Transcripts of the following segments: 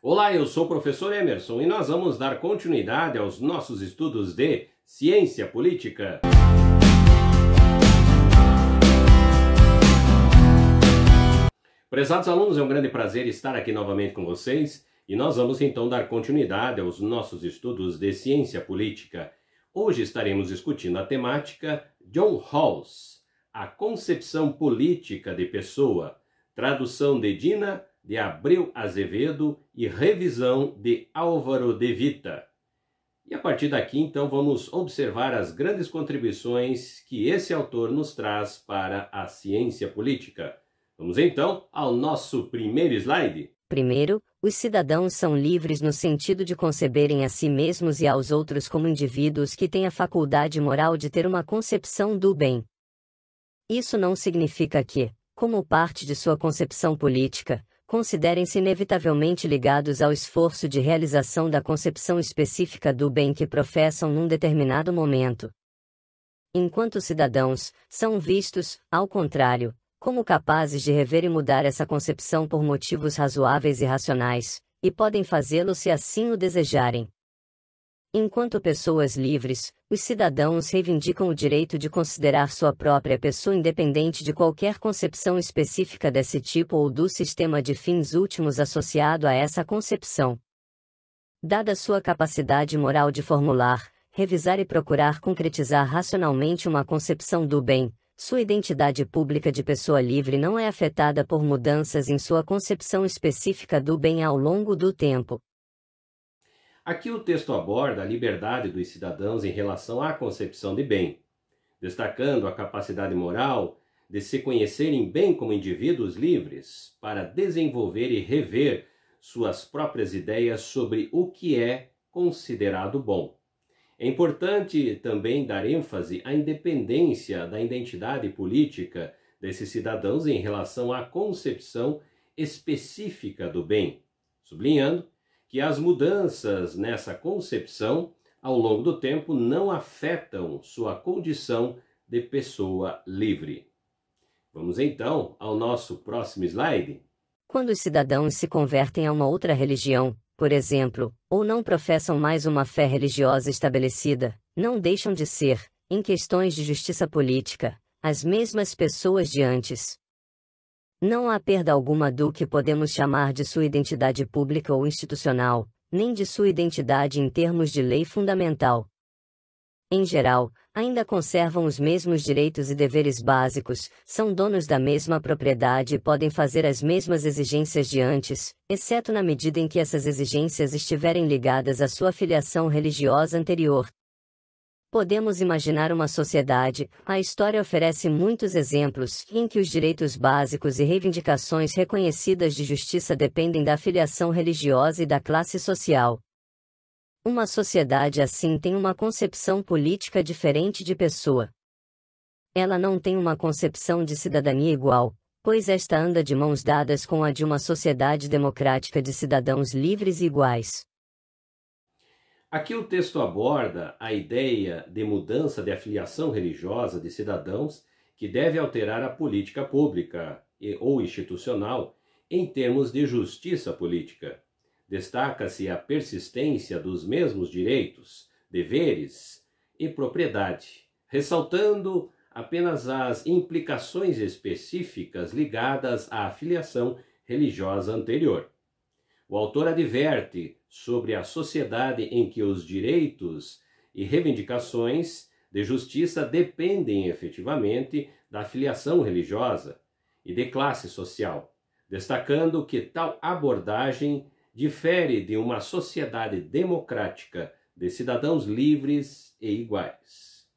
Olá, eu sou o professor Emerson e nós vamos dar continuidade aos nossos estudos de ciência política. Prezados alunos, é um grande prazer estar aqui novamente com vocês e nós vamos então dar continuidade aos nossos estudos de ciência política. Hoje estaremos discutindo a temática John Rawls, a concepção política de pessoa, tradução de Dina de Abreu Azevedo e revisão de Álvaro de Vita. E a partir daqui, então, vamos observar as grandes contribuições que esse autor nos traz para a ciência política. Vamos então ao nosso primeiro slide. Primeiro, os cidadãos são livres no sentido de conceberem a si mesmos e aos outros como indivíduos que têm a faculdade moral de ter uma concepção do bem. Isso não significa que, como parte de sua concepção política, considerem-se inevitavelmente ligados ao esforço de realização da concepção específica do bem que professam num determinado momento. Enquanto cidadãos, são vistos, ao contrário, como capazes de rever e mudar essa concepção por motivos razoáveis e racionais, e podem fazê-lo se assim o desejarem. Enquanto pessoas livres, os cidadãos reivindicam o direito de considerar sua própria pessoa independente de qualquer concepção específica desse tipo ou do sistema de fins últimos associado a essa concepção. Dada sua capacidade moral de formular, revisar e procurar concretizar racionalmente uma concepção do bem, sua identidade pública de pessoa livre não é afetada por mudanças em sua concepção específica do bem ao longo do tempo. Aqui o texto aborda a liberdade dos cidadãos em relação à concepção de bem, destacando a capacidade moral de se conhecerem bem como indivíduos livres para desenvolver e rever suas próprias ideias sobre o que é considerado bom. É importante também dar ênfase à independência da identidade política desses cidadãos em relação à concepção específica do bem, sublinhando que as mudanças nessa concepção ao longo do tempo não afetam sua condição de pessoa livre. Vamos então ao nosso próximo slide. Quando os cidadãos se convertem a uma outra religião, por exemplo, ou não professam mais uma fé religiosa estabelecida, não deixam de ser, em questões de justiça política, as mesmas pessoas de antes. Não há perda alguma do que podemos chamar de sua identidade pública ou institucional, nem de sua identidade em termos de lei fundamental. Em geral, ainda conservam os mesmos direitos e deveres básicos, são donos da mesma propriedade e podem fazer as mesmas exigências de antes, exceto na medida em que essas exigências estiverem ligadas à sua filiação religiosa anterior. Podemos imaginar uma sociedade, a história oferece muitos exemplos, em que os direitos básicos e reivindicações reconhecidas de justiça dependem da filiação religiosa e da classe social. Uma sociedade assim tem uma concepção política diferente de pessoa. Ela não tem uma concepção de cidadania igual, pois esta anda de mãos dadas com a de uma sociedade democrática de cidadãos livres e iguais. Aqui o texto aborda a ideia de mudança de afiliação religiosa de cidadãos que deve alterar a política pública ou institucional em termos de justiça política. Destaca-se a persistência dos mesmos direitos, deveres e propriedade, ressaltando apenas as implicações específicas ligadas à afiliação religiosa anterior. O autor adverte sobre a sociedade em que os direitos e reivindicações de justiça dependem efetivamente da filiação religiosa e de classe social, destacando que tal abordagem difere de uma sociedade democrática de cidadãos livres e iguais.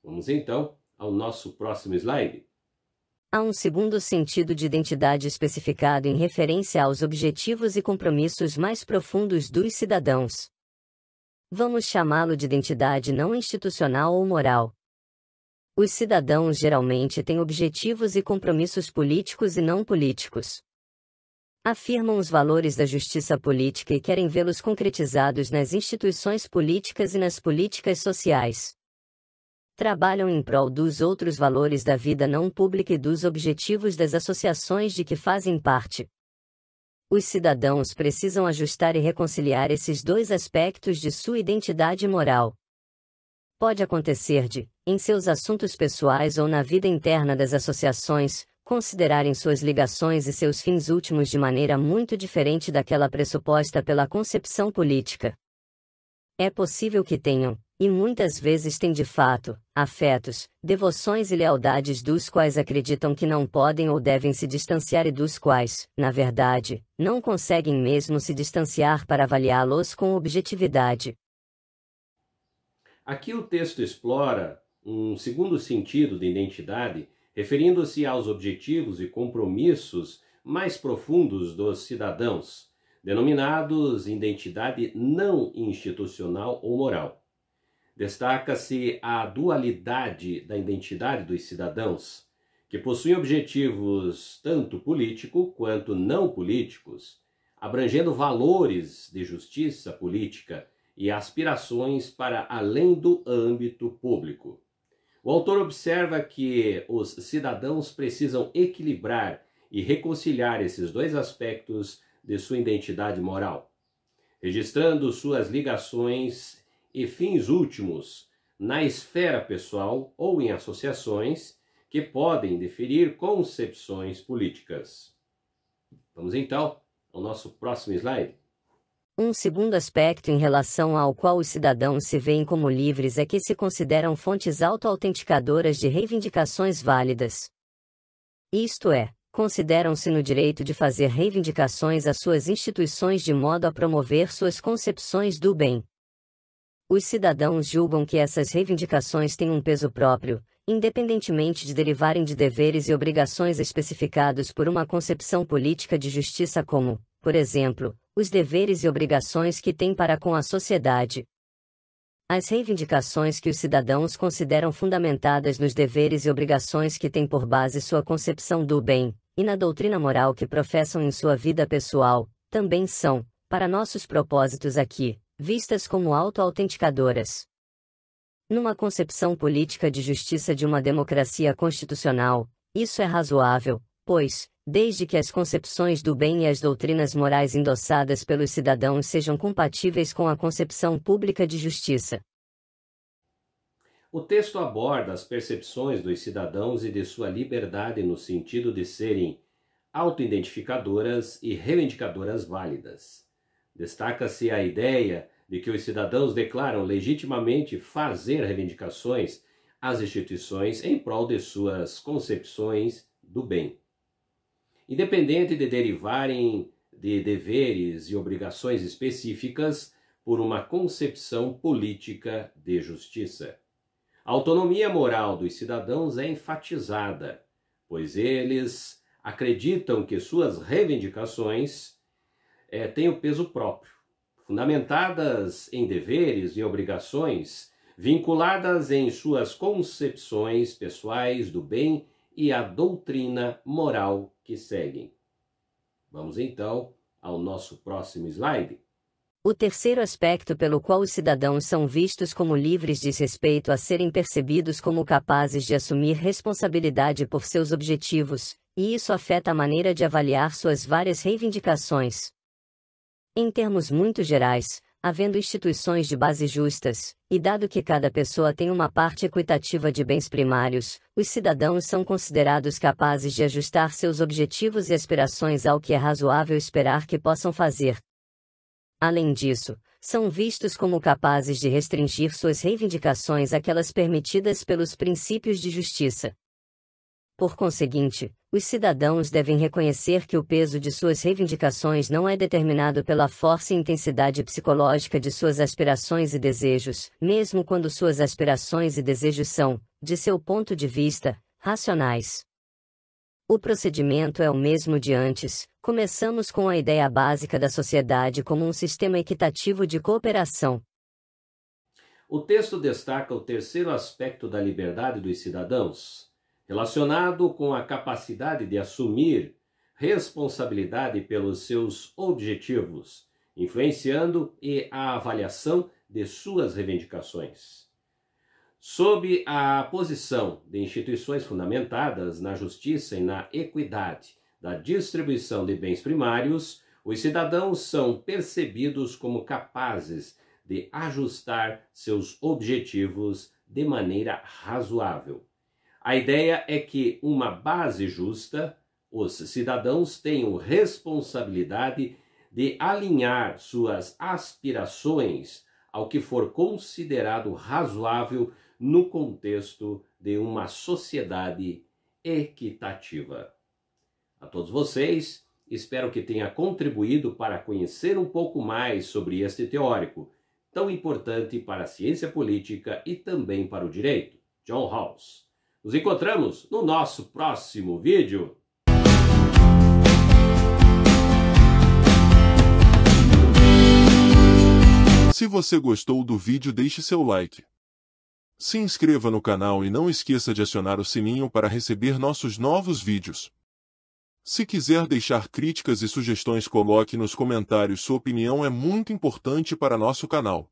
Vamos então ao nosso próximo slide. Há um segundo sentido de identidade especificado em referência aos objetivos e compromissos mais profundos dos cidadãos. Vamos chamá-lo de identidade não institucional ou moral. Os cidadãos geralmente têm objetivos e compromissos políticos e não políticos. Afirmam os valores da justiça política e querem vê-los concretizados nas instituições políticas e nas políticas sociais. Trabalham em prol dos outros valores da vida não pública e dos objetivos das associações de que fazem parte. Os cidadãos precisam ajustar e reconciliar esses dois aspectos de sua identidade moral. Pode acontecer de, em seus assuntos pessoais ou na vida interna das associações, considerarem suas ligações e seus fins últimos de maneira muito diferente daquela pressuposta pela concepção política. É possível que tenham, e muitas vezes têm de fato, afetos, devoções e lealdades dos quais acreditam que não podem ou devem se distanciar e dos quais, na verdade, não conseguem mesmo se distanciar para avaliá-los com objetividade. Aqui o texto explora um segundo sentido de identidade, referindo-se aos objetivos e compromissos mais profundos dos cidadãos, denominados identidade não institucional ou moral. Destaca-se a dualidade da identidade dos cidadãos, que possuem objetivos tanto político quanto não políticos, abrangendo valores de justiça política e aspirações para além do âmbito público. O autor observa que os cidadãos precisam equilibrar e reconciliar esses dois aspectos de sua identidade moral, registrando suas ligações e fins últimos na esfera pessoal ou em associações que podem deferir concepções políticas. Vamos então ao nosso próximo slide. Um segundo aspecto em relação ao qual os cidadãos se veem como livres é que se consideram fontes auto-autenticadoras de reivindicações válidas. Isto é, consideram-se no direito de fazer reivindicações às suas instituições de modo a promover suas concepções do bem. Os cidadãos julgam que essas reivindicações têm um peso próprio, independentemente de derivarem de deveres e obrigações especificados por uma concepção política de justiça como, por exemplo, os deveres e obrigações que têm para com a sociedade. As reivindicações que os cidadãos consideram fundamentadas nos deveres e obrigações que têm por base sua concepção do bem, e na doutrina moral que professam em sua vida pessoal, também são, para nossos propósitos aqui, vistas como auto-autenticadoras. Numa concepção política de justiça de uma democracia constitucional, isso é razoável, pois, desde que as concepções do bem e as doutrinas morais endossadas pelos cidadãos sejam compatíveis com a concepção pública de justiça. O texto aborda as percepções dos cidadãos e de sua liberdade no sentido de serem autoidentificadoras e reivindicadoras válidas. Destaca-se a ideia de que os cidadãos declaram legitimamente fazer reivindicações às instituições em prol de suas concepções do bem, independente de derivarem de deveres e obrigações específicas por uma concepção política de justiça. A autonomia moral dos cidadãos é enfatizada, pois eles acreditam que suas reivindicações têm o peso próprio, fundamentadas em deveres e obrigações, vinculadas em suas concepções pessoais do bem e a doutrina moral que seguem. Vamos então ao nosso próximo slide. O terceiro aspecto pelo qual os cidadãos são vistos como livres diz respeito a serem percebidos como capazes de assumir responsabilidade por seus objetivos, e isso afeta a maneira de avaliar suas várias reivindicações. Em termos muito gerais, havendo instituições de base justas, e dado que cada pessoa tem uma parte equitativa de bens primários, os cidadãos são considerados capazes de ajustar seus objetivos e aspirações ao que é razoável esperar que possam fazer. Além disso, são vistos como capazes de restringir suas reivindicações àquelas permitidas pelos princípios de justiça. Por conseguinte, os cidadãos devem reconhecer que o peso de suas reivindicações não é determinado pela força e intensidade psicológica de suas aspirações e desejos, mesmo quando suas aspirações e desejos são, de seu ponto de vista, racionais. O procedimento é o mesmo de antes. Começamos com a ideia básica da sociedade como um sistema equitativo de cooperação. O texto destaca o terceiro aspecto da liberdade dos cidadãos, relacionado com a capacidade de assumir responsabilidade pelos seus objetivos, influenciando a avaliação de suas reivindicações. Sob a posição de instituições fundamentadas na justiça e na equidade da distribuição de bens primários, os cidadãos são percebidos como capazes de ajustar seus objetivos de maneira razoável. A ideia é que uma base justa, os cidadãos tenham responsabilidade de alinhar suas aspirações ao que for considerado razoável no contexto de uma sociedade equitativa. A todos vocês, espero que tenha contribuído para conhecer um pouco mais sobre este teórico, tão importante para a ciência política e também para o direito, John Rawls. Nos encontramos no nosso próximo vídeo. Se você gostou do vídeo, deixe seu like. Se inscreva no canal e não esqueça de acionar o sininho para receber nossos novos vídeos. Se quiser deixar críticas e sugestões, coloque nos comentários. Sua opinião é muito importante para nosso canal.